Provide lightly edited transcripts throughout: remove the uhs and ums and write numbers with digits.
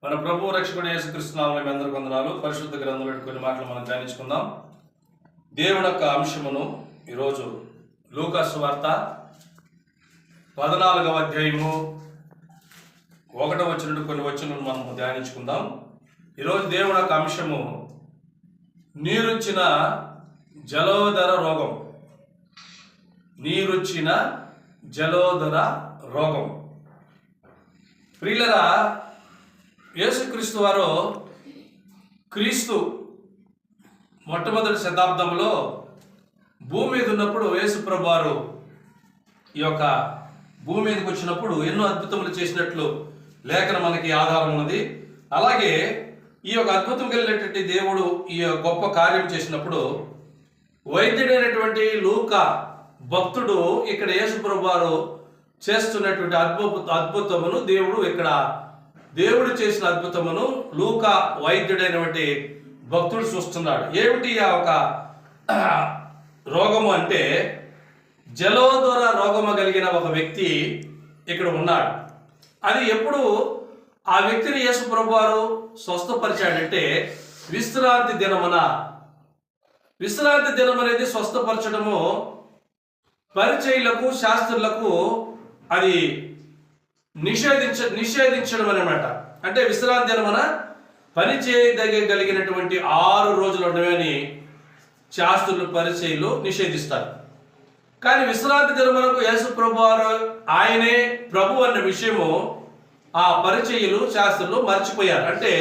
మన ప్రభు రక్షకుడు యేసుక్రీస్తు నామములో మీ అందరికీ వందనాలు. పరిశుద్ధ గ్రంథంలో కొన్ని మాటలు మనం ధ్యానించుకుందాం. దేవుని యొక్క అంశమును ఈరోజు లూకా సువార్త 14వ అధ్యాయము 1వ వచనం నుండి కొన్ని వచనాలను మనం ధ్యానించుకుందాం. ఈరోజు దేవుని యొక్క అంశము నీరుచ్చిన జలోదర రోగం. నీరుచ్చిన జలోదర రోగం. ప్రియులరా, యేసుక్రీస్తు వారు క్రీస్తు మొట్టమొదటి శతాబ్దంలో భూమి మీద ఉన్నప్పుడు యేసు ప్రభు వారు ఈ యొక్క భూమి మీదకి వచ్చినప్పుడు ఎన్నో అద్భుతములు చేసినట్లు లేఖనం మనకి ఆధారం ఉన్నది. అలాగే ఈ యొక్క అద్భుతం కలిగినటువంటి దేవుడు ఈ గొప్ప కార్యం చేసినప్పుడు వైద్యుడైనటువంటి లూకా భక్తుడు ఇక్కడ యేసు ప్రభు వారు చేస్తున్నటువంటి అద్భుతమును దేవుడు చేసిన అద్భుతమును లూకా వైద్యుడైనటువంటి భక్తుడు చూస్తున్నాడు. ఏమిటి ఆ ఒక రోగము అంటే, జలోదర రోగము కలిగిన ఒక వ్యక్తి ఇక్కడ ఉన్నాడు. అది ఎప్పుడు ఆ వ్యక్తిని యేసు ప్రభు వారు స్వస్థపరిచాడంటే విశ్రాంతి దినమున. విశ్రాంతి దినం అనేది స్వస్థపరచడము పరిచయులకు శాస్త్రులకు అది నిషేధించడం అనమాట. అంటే విశ్రాంతి దినమున పని చేయగలిగినటువంటి 6 రోజులు ఉండవని శాస్త్రులు పరిచయులు నిషేధిస్తారు. కానీ విశ్రాంతి దినమునకు యేసు ప్రభు వారు ఆయనే ప్రభు అన్న విషయము ఆ పరిచయులు శాస్త్రులు మర్చిపోయారు, అంటే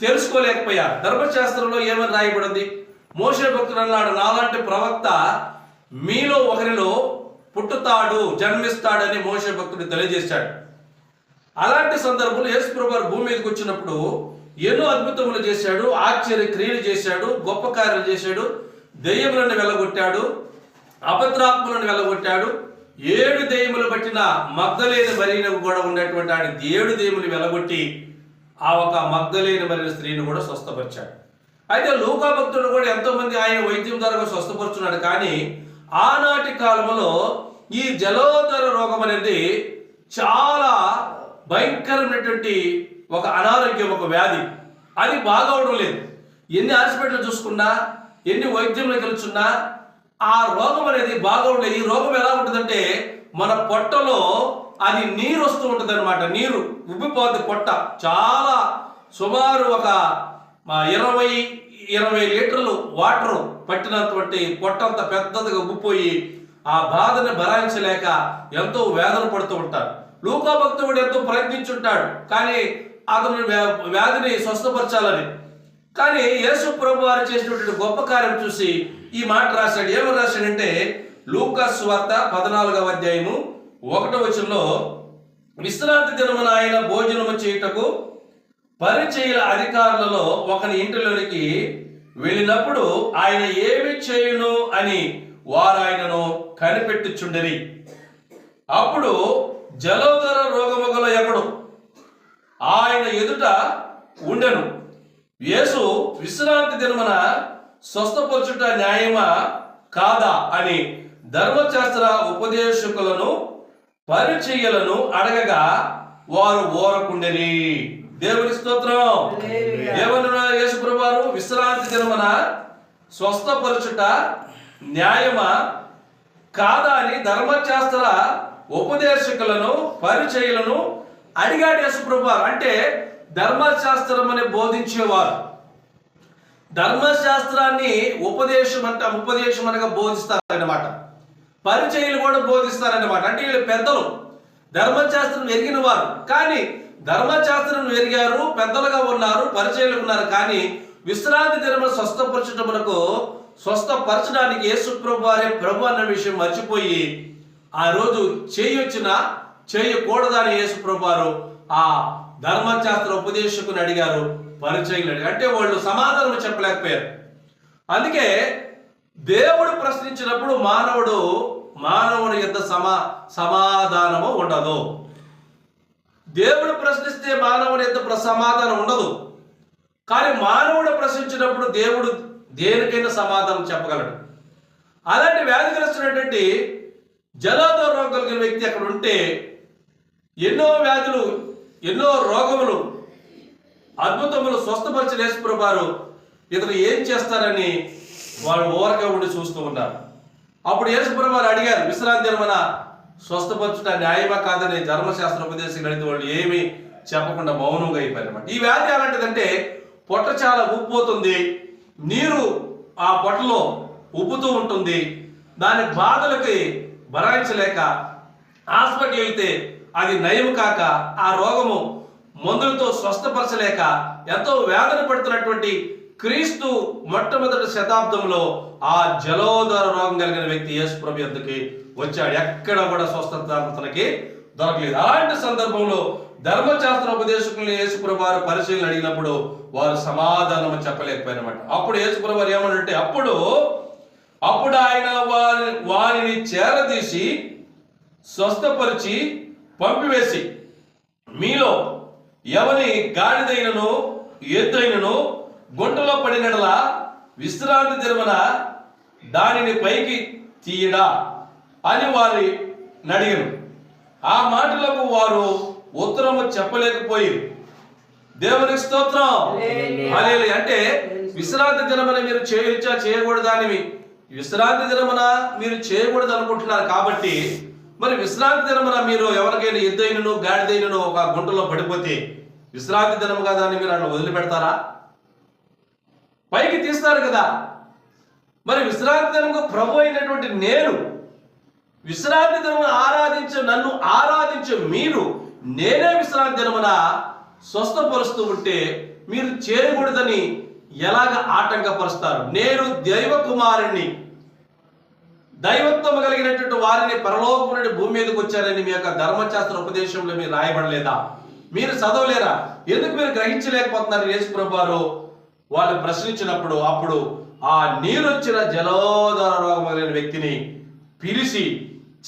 తెలుసుకోలేకపోయారు. ధర్మశాస్త్రంలో ఏమని రాయబడింది? మోషే భక్తుడు అన్నాడు, నాలాంటి ప్రవక్త మీలో ఒకరిలో పుట్టుతాడు, జన్మిస్తాడని మోషే భక్తుడు తెలియజేశాడు. అలాంటి సందర్భంలో యేసు ప్రభు వారు భూమి మీదకి వచ్చినప్పుడు ఎన్నో అద్భుతములు చేశాడు, ఆశ్చర్య క్రియలు చేశాడు, గొప్ప కార్యాలు చేశాడు. దెయ్యములను వెళ్ళగొట్టాడు, అపద్రాత్మలను వెళ్ళగొట్టాడు. 7 దెయ్యములు పట్టిన మగ్దలేని మరియను కూడా ఉన్నటువంటి ఆడి 7 దెయ్యములు వెళ్ళగొట్టి ఆ ఒక మగ్దలేని మరియ స్త్రీని కూడా స్వస్థపరిచాడు. అయితే లూకా భక్తుడు కూడా ఎంతో మంది ఆయన వైద్యం ద్వారా స్వస్థపరుచున్నాడు. కానీ ఆనాటి కాలంలో ఈ జలోదర రోగం అనేది చాలా భయంకరమైనటువంటి ఒక అనారోగ్యం, ఒక వ్యాధి. అది బాగవడం లేదు. ఎన్ని హాస్పిటల్ చూసుకున్నా, ఎన్ని వైద్యంలో గెలుచున్నా ఆ రోగం అనేది బాగవడం లేదు. ఈ రోగం ఎలా ఉంటుందంటే మన పొట్టలో అది నీరు వస్తూ ఉంటుంది అనమాట. నీరు ఉబ్బిపోద్ది పొట్ట. చాలా సుమారు ఒక 20 లీటర్లు వాటర్ పట్టినటువంటి పొట్ట అంత పెద్దదిగా ఉబ్బిపోయి ఆ బాధని భరాయించలేక ఎంతో వేదన పడుతూ ఉంటారు. లూకా భక్తుడు ఎంతో ప్రయత్నించుంటాడు కానీ అతను వ్యాధిని స్వస్థపరచాలని. కానీ యేసు ప్రభు వారు చేసినటువంటి గొప్ప కార్యం చూసి ఈ మాట రాశాడు. ఏమని రాశాడంటే, లూకా సువార్త 14వ అధ్యాయము 1వ వచనంలో, విశ్రాంతి దినమున ఆయన భోజనము చేయుటకు పరిచయుల అధికారులలో ఒకని ఇంటిలోనికి వెళ్ళినప్పుడు ఆయన ఏమి చేయును అని వారు ఆయనను కనిపెట్టుచుండిరి. అప్పుడు జలోదర రోగము గల ఒకడు ఆయన ఎదుట ఉండెను. యేసు విశ్రాంతి దినమున స్వస్థపరచుట న్యాయమా కాదా అని ధర్మశాస్త్ర ఉపదేశకులను పరిచయులను అడగగా వారు ఓరకుండిరి. దేవుని స్తోత్రం. ఏమన్నా యేసు ప్రభు వారు విశ్రాంతి దినమున స్వస్థపరచుట న్యాయమా కాదా అని ధర్మశాస్త్ర ఉపదేశకులను పరిచయులను అడిగాడు యేసు ప్రభు వారు. అంటే ధర్మశాస్త్రం అని బోధించేవారు, ధర్మశాస్త్రాన్ని ఉపదేశం అనగా బోధిస్తారన్నమాట. పరిచయులు కూడా బోధిస్తారన్నమాట. అంటే వీళ్ళు పెద్దలు, ధర్మశాస్త్రం ఎరిగిన వారు. కానీ ధర్మశాస్త్రం ఎరిగారు, పెద్దలుగా ఉన్నారు, పరిచయులు ఉన్నారు. కానీ విశ్రాంతి దినమున స్వస్థపరచడానికి యేసు ప్రభు వారే ప్రభు అన్న విషయం మర్చిపోయి ఆ రోజు చేయొచ్చినా చేయకూడదని యేసు ప్రభు వారు ఆ ధర్మశాస్త్ర ఉపదేశకుని అడిగారు, పరిచయులు అడిగారు. అంటే వాళ్ళు సమాధానం చెప్పలేకపోయారు. అందుకే దేవుడు ప్రశ్నించినప్పుడు మానవుడి యొక్క సమాధానము ఉండదు. దేవుడు ప్రశ్నిస్తే మానవుడి యొక్క సమాధానం ఉండదు. కానీ మానవుడు ప్రశ్నించినప్పుడు దేవుడు దేనికైనా సమాధానం చెప్పగలడు. అలాంటి వ్యాధిగ్రస్తున్నటువంటి జలోదర రోగం కలిగిన వ్యక్తి అక్కడ ఉంటే ఎన్నో వ్యాధులు, ఎన్నో రోగములు అద్భుతములు స్వస్థపరిచిన యేసుప్రభు వారు ఇతను ఏం చేస్తారని వాళ్ళు ఓరగా ఉండి చూస్తూ ఉన్నారు. అప్పుడు యేసుప్రభు వారు అడిగారు, విశ్రాంతి దినమున స్వస్థపరచుట న్యాయమా కాదని ధర్మశాస్త్ర ఉపదేశం అడిగితే వాళ్ళు ఏమీ చెప్పకుండా మౌనంగా అయిపోయారు అన్నమాట. ఈ వ్యాధి ఎలాంటిదంటే పొట్ట చాలా ఉబ్బిపోతుంది, నీరు ఆ పొట్టలో ఉబ్బుతూ ఉంటుంది. దాని బాధలకి భరాయించలేక హాస్పిటల్ వెళ్తే అది నయం కాక ఆ రోగము మందులతో స్వస్థపరచలేక ఎంతో వేదన పడుతున్నటువంటి క్రీస్తు మొట్టమొదటి శతాబ్దంలో ఆ జలోదర రోగం కలిగిన వ్యక్తి యేసు ప్రభు యొద్దకి వచ్చాడు. ఎక్కడ కూడా స్వస్థత అతనికి దొరకలేదు. అలాంటి సందర్భంలో ధర్మశాస్త్ర ఉపదేశకులు యేసు ప్రభు వారు పరిశీలన అడిగినప్పుడు వారు సమాధానం చెప్పలేకపోయినమాట. అప్పుడు యేసు ప్రభు వారు ఏమన్నారంటే అప్పుడు ఆయన వారిని చేరదీసి స్వస్థపరిచి పంపివేసి, మీలో ఎవని గాడిదైనను ఎద్దైనను గుంటలో పడినట్లా విశ్రాంతి దినమున దానిని పైకి తీయడా అని వారి అడిగాను. ఆ మాటలకు వారు ఉత్తరము చెప్పలేకపోయి దేవునికి స్తోత్రం హల్లెలూయా. అంటే విశ్రాంతి దినమున మీరు చేయొచ్చా చేయకూడదా అని, విశ్రాంతి దినమున మీరు చేయకూడదు అనుకుంటున్నారు కాబట్టి మరి విశ్రాంతి దినమున మీరు ఎవరికైనా ఎద్దైనను గాడిదైనను ఒక గుంటలో పడిపోతే విశ్రాంతి దినము కదా అని మీరు అట్లా వదిలిపెడతారా? పైకి తీస్తారు కదా. మరి విశ్రాంతి దినము ప్రభు అయినటువంటి నేను విశ్రాంతి దినమున నన్ను ఆరాధించే మీరు నేనే విశ్రాంతి దినమున స్వస్థపరుస్తూ ఉంటే మీరు చేయకూడదని ఎలాగ ఆటంకపరుస్తారు? నేను దైవ కుమారుణ్ణి, దైవత్వం కలిగినటువంటి వారిని పరలోకం నుండి భూమి మీదకి వచ్చారని మీ యొక్క ధర్మశాస్త్ర ఉపదేశంలో మీరు రాయబడలేదా? మీరు చదవలేరా? ఎందుకు మీరు గ్రహించలేకపోతున్నారు? యేసు ప్రభు వారు వాళ్ళు ప్రశ్నించినప్పుడు అప్పుడు ఆ నీరొచ్చిన జలోదర రోగం కలిగిన వ్యక్తిని పిలిచి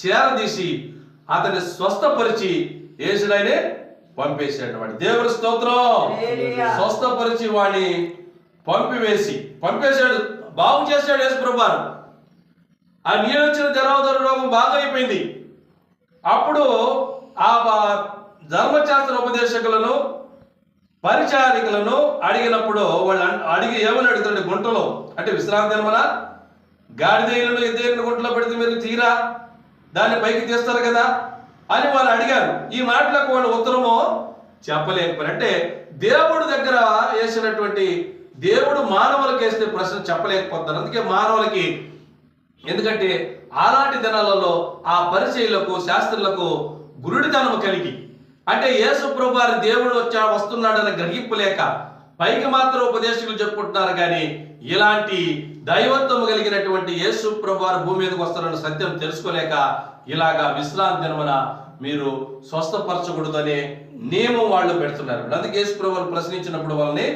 చేరదీసి అతన్ని స్వస్థపరిచి యేసుడైనే పంపేశాడు. వాడి దేవుని స్తోత్రం. స్వస్థపరిచి వాడిని పంపేశాడు, బాగు చేశాడు యేసు ప్రభు వారు. ఆ నీరొచ్చిన జలోదర రోగం బాగా అయిపోయింది. అప్పుడు ఆ ధర్మశాస్త్ర ఉపదేశకులను పరిచారికులను అడిగినప్పుడు వాళ్ళు ఏమని అడుగుతాడు? గుంటలో అంటే విశ్రాంతి దినమున గాడిదైనను ఎద్దైనను గుంటలో పెడితే మీరు తీరా దాన్ని పైకి తీస్తారు కదా అని వాళ్ళు అడిగారు. ఈ మాటలకు వాళ్ళు ఉత్తరము చెప్పలేకపోయారు. అంటే దేవుడు దగ్గర వేసినటువంటి దేవుడు మానవులకు వేస్తే ప్రశ్న చెప్పలేకపోతారు. అందుకే మానవులకి, ఎందుకంటే ఆనాటి దినాలలో ఆ పరిచయులకు శాస్త్రులకు గురుడితనము కలిగి, అంటే యేసు ప్రభు వారి దేవుడు వస్తున్నాడని గ్రహింపు లేక పైకి మాత్రం ఉపదేశకులు చెప్పుకుంటున్నారు కానీ ఇలాంటి దైవత్వం కలిగినటువంటి యేసు ప్రభు వారు భూమి మీదకి వస్తారన్న సత్యం తెలుసుకోలేక ఇలాగా విశ్రాంతి దినమున మీరు స్వస్థపరచకూడదనే నియమం వాళ్ళు పెడుతున్నారు. అందుకే యేసు ప్రభు వారు ప్రశ్నించినప్పుడు వాళ్ళని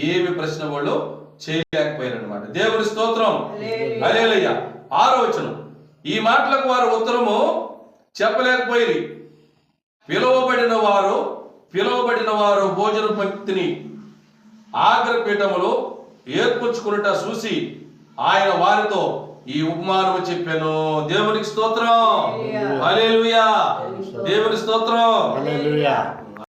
ఏమి ప్రశ్న వాళ్ళు చేయలేకపోయారు అనమాట. దేవుని స్తోత్రం హల్లెలూయా. 6వ వచనం, ఈ మాటలకు వారు ఉత్తరము చెప్పలేకపోయి పిలువబడిన వారు భోజన పంక్తిని ఆగ్రపీఠములో ఏర్పరచుకున్నట చూసి ఆయన వారితో ఈ ఉపమానము చెప్పాను. దేవునికి స్తోత్రం హల్లెలూయా. దేవుని స్తోత్రం హల్లెలూయా.